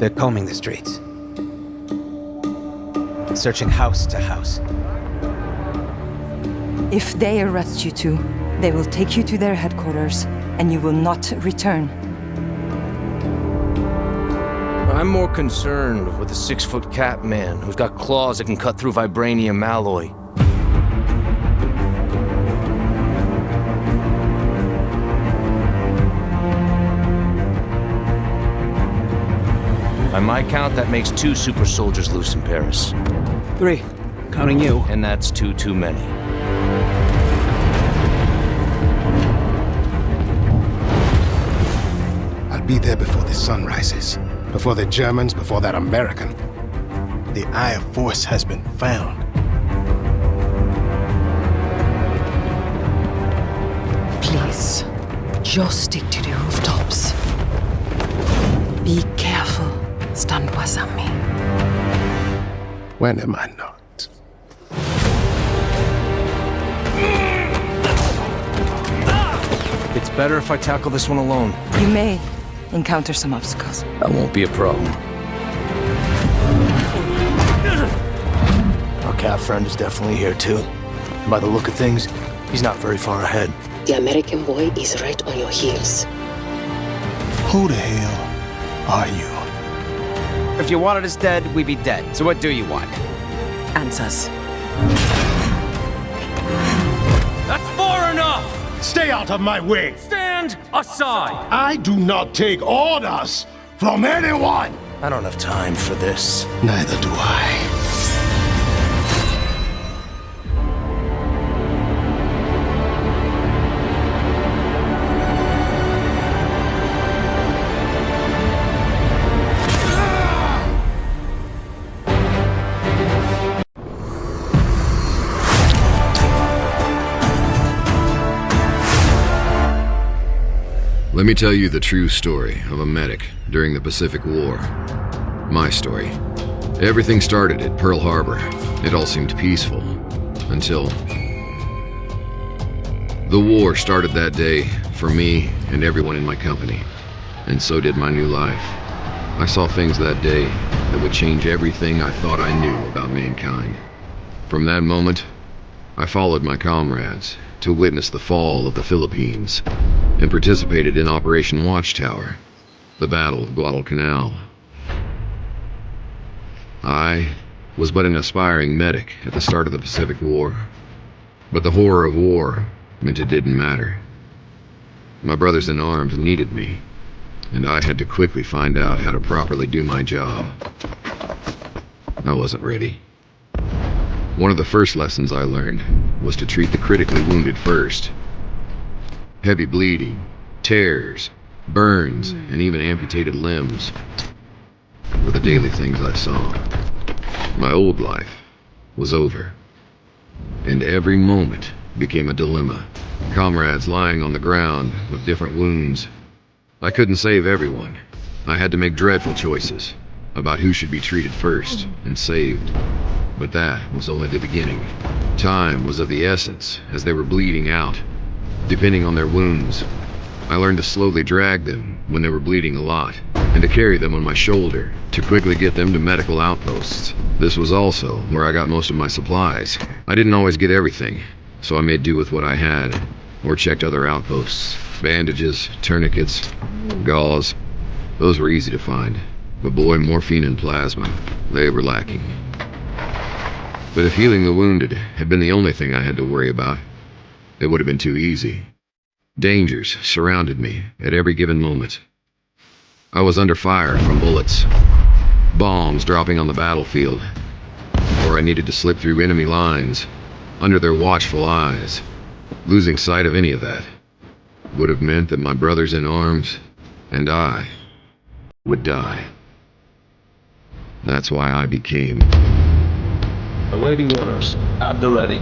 They're combing the streets. Searching house to house. If they arrest you two, they will take you to their headquarters, and you will not return. I'm more concerned with the 6-foot cat man who's got claws that can cut through vibranium alloy. By my count, that makes 2 super soldiers loose in Paris. 3, counting you. And that's 2 too many. I'll be there before the sun rises. Before the Germans, before that American. The Eye of Force has been found. Please, just stick to the rooftops. Be careful, stand Wasami. When am I not? It's better if I tackle this one alone. You may encounter some obstacles. That won't be a problem. Our cat friend is definitely here too. By the look of things, he's not very far ahead. The American boy is right on your heels. Who the hell are you? If you wanted us dead, we'd be dead. So what do you want? Answers. That's far enough! Stay out of my way! Stand aside! I do not take orders from anyone! I don't have time for this. Neither do I. Let me tell you the true story of a medic during the Pacific War. My story. Everything started at Pearl Harbor. It all seemed peaceful until the war started that day for me and everyone in my company. And so did my new life. I saw things that day that would change everything I thought I knew about mankind. From that moment, I followed my comrades to witness the fall of the Philippines and participated in Operation Watchtower, the Battle of Guadalcanal. I was but an aspiring medic at the start of the Pacific War, but the horror of war meant it didn't matter. My brothers in arms needed me, and I had to quickly find out how to properly do my job. I wasn't ready. One of the first lessons I learned was to treat the critically wounded first. Heavy bleeding, tears, burns, and even amputated limbs were the daily things I saw. My old life was over, and every moment became a dilemma. Comrades lying on the ground with different wounds. I couldn't save everyone. I had to make dreadful choices about who should be treated first and saved. But that was only the beginning. Time was of the essence as they were bleeding out. Depending on their wounds, I learned to slowly drag them when they were bleeding a lot, and to carry them on my shoulder to quickly get them to medical outposts. This was also where I got most of my supplies. I didn't always get everything, so I made do with what I had, or checked other outposts. Bandages, tourniquets, gauze, those were easy to find. But boy, morphine and plasma, they were lacking. But if healing the wounded had been the only thing I had to worry about, it would have been too easy. Dangers surrounded me at every given moment. I was under fire from bullets, bombs dropping on the battlefield, or I needed to slip through enemy lines under their watchful eyes. Losing sight of any of that would have meant that my brothers in arms and I would die. That's why I became Awaiting orders. At the ready.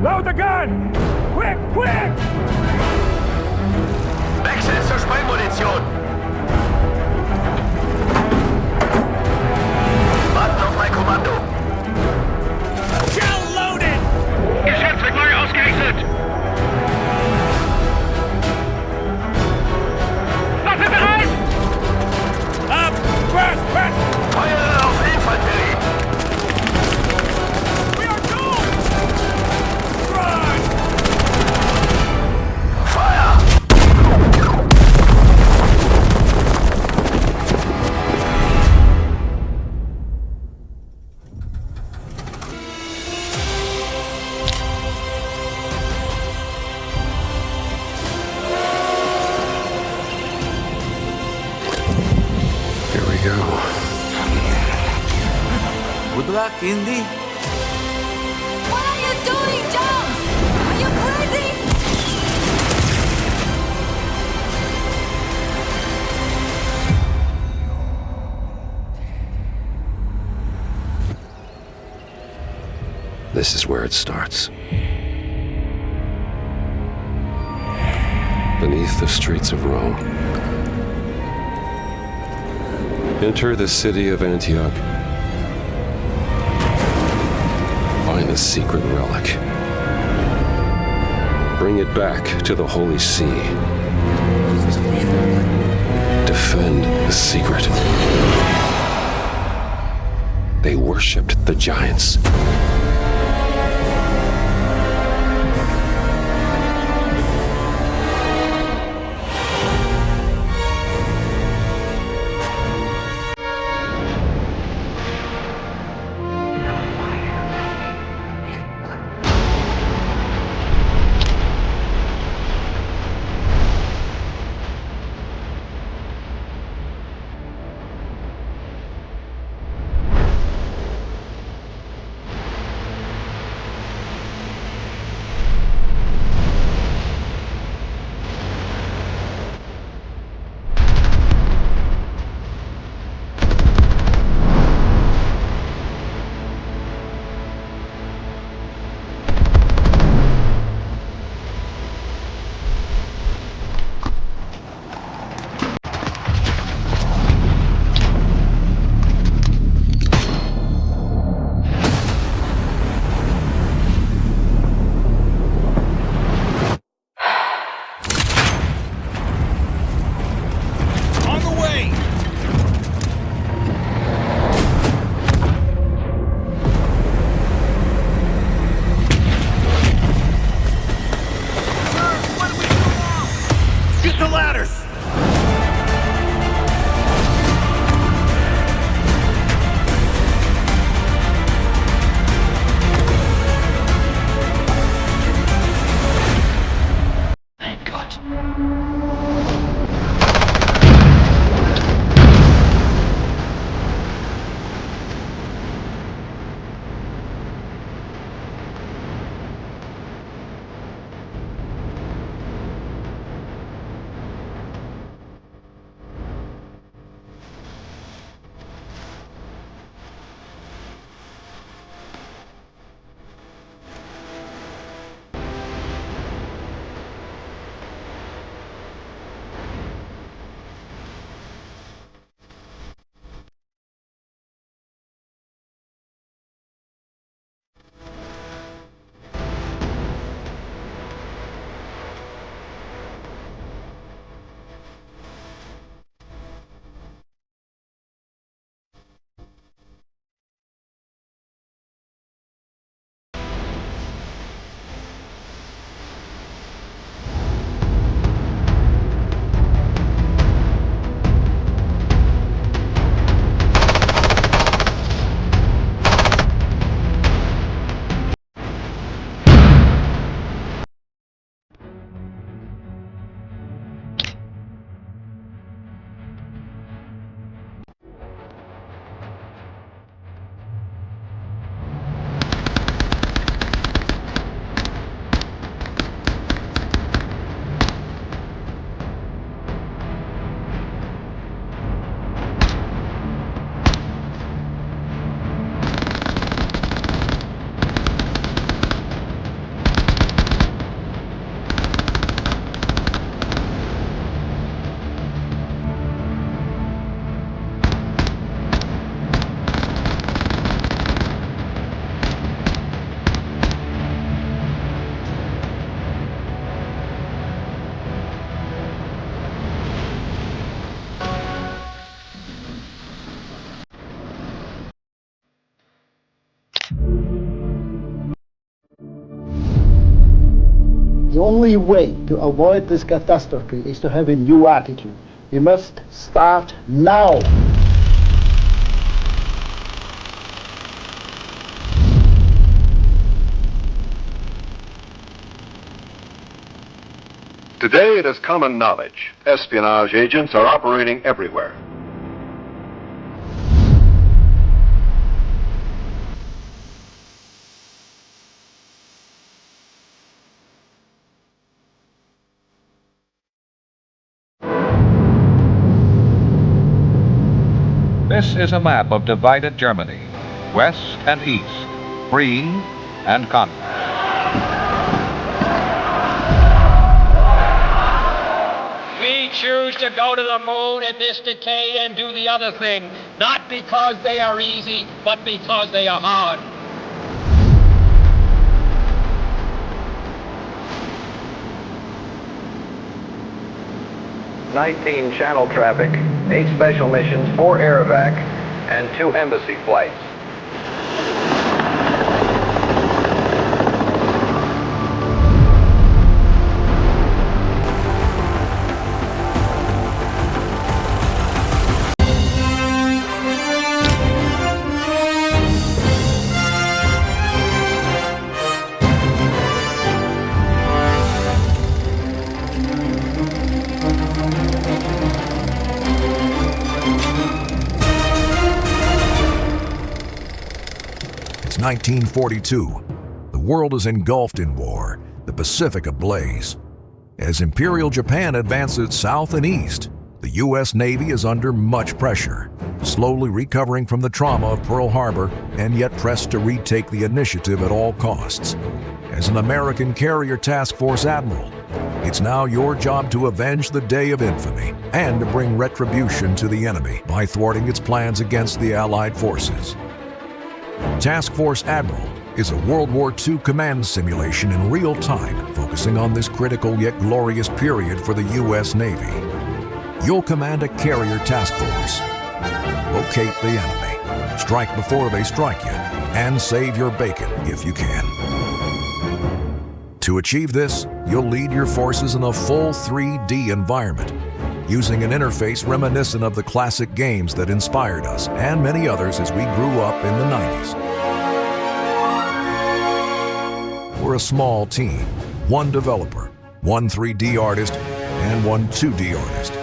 Load the gun! Quick, quick! Wechsel zur Sprengmunition! Warten auf mein Kommando! Shell loaded! Geschütze neu ausgerichtet! Waffe bereit! Ab! Press, press! Feuer auf Infanterie! We are doomed! Run! Feuer! Here we go. Good luck, Indy. What are you doing, Jones? Are you crazy? This is where it starts. Beneath the streets of Rome. Enter the city of Antioch. Find the secret relic. Bring it back to the Holy See. Defend the secret. They worshipped the giants. The only way to avoid this catastrophe is to have a new attitude. We must start now. Today it is common knowledge. Espionage agents are operating everywhere. This is a map of divided Germany, west and east, free and conquered. We choose to go to the moon in this decade and do the other thing, not because they are easy, but because they are hard. 19 channel traffic, 8 special missions, 4 air evac, and 2 embassy flights. It's 1942. The world is engulfed in war, the Pacific ablaze. As Imperial Japan advances south and east, the U.S. Navy is under much pressure, slowly recovering from the trauma of Pearl Harbor and yet pressed to retake the initiative at all costs. As an American carrier task force admiral, it's now your job to avenge the day of infamy and to bring retribution to the enemy by thwarting its plans against the Allied forces. Task Force Admiral is a World War II command simulation in real time, focusing on this critical yet glorious period for the U.S. Navy. You'll command a carrier task force. Locate the enemy, strike before they strike you, and save your bacon if you can. To achieve this, you'll lead your forces in a full 3D environment, using an interface reminiscent of the classic games that inspired us and many others as we grew up in the 90s. We're a small team, 1 developer, 1 3D artist, and 1 2D artist.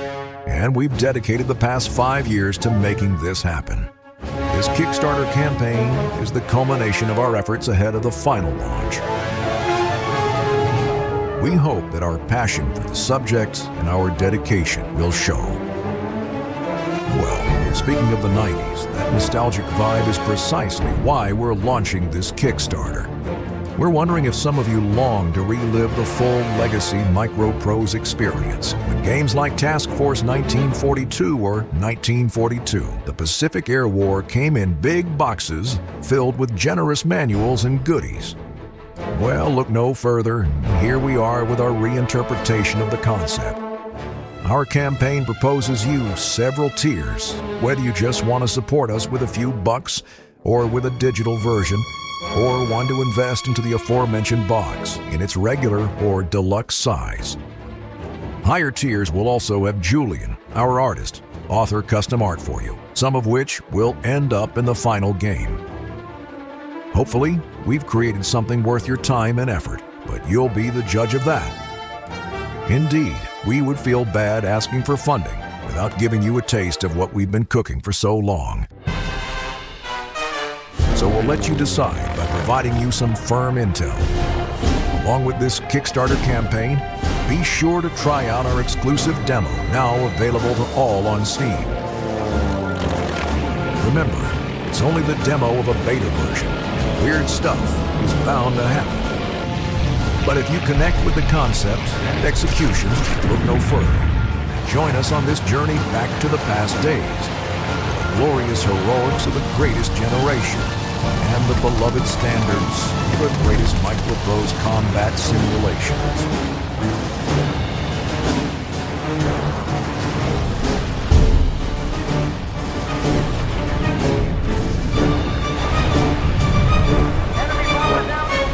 And we've dedicated the past 5 years to making this happen. This Kickstarter campaign is the culmination of our efforts ahead of the final launch. We hope that our passion for the subject and our dedication will show. Well, speaking of the 90s, that nostalgic vibe is precisely why we're launching this Kickstarter. We're wondering if some of you long to relive the full legacy Microprose experience when games like Task Force 1942 or 1942. The Pacific Air War came in big boxes filled with generous manuals and goodies. Well, look no further. Here we are with our reinterpretation of the concept. Our campaign proposes you several tiers, whether you just want to support us with a few bucks or with a digital version, or want to invest into the aforementioned box in its regular or deluxe size. Higher tiers will also have Julian, our artist, author custom art for you, some of which will end up in the final game. Hopefully, we've created something worth your time and effort, but you'll be the judge of that. Indeed, we would feel bad asking for funding without giving you a taste of what we've been cooking for so long. So we'll let you decide by providing you some firm intel. Along with this Kickstarter campaign, be sure to try out our exclusive demo, now available to all on Steam. Remember, it's only the demo of a beta version, and weird stuff is bound to happen. But if you connect with the concept and execution, look no further, and join us on this journey back to the past days, the glorious heroics of the greatest generation, and the beloved standards of the greatest Microprose combat simulations.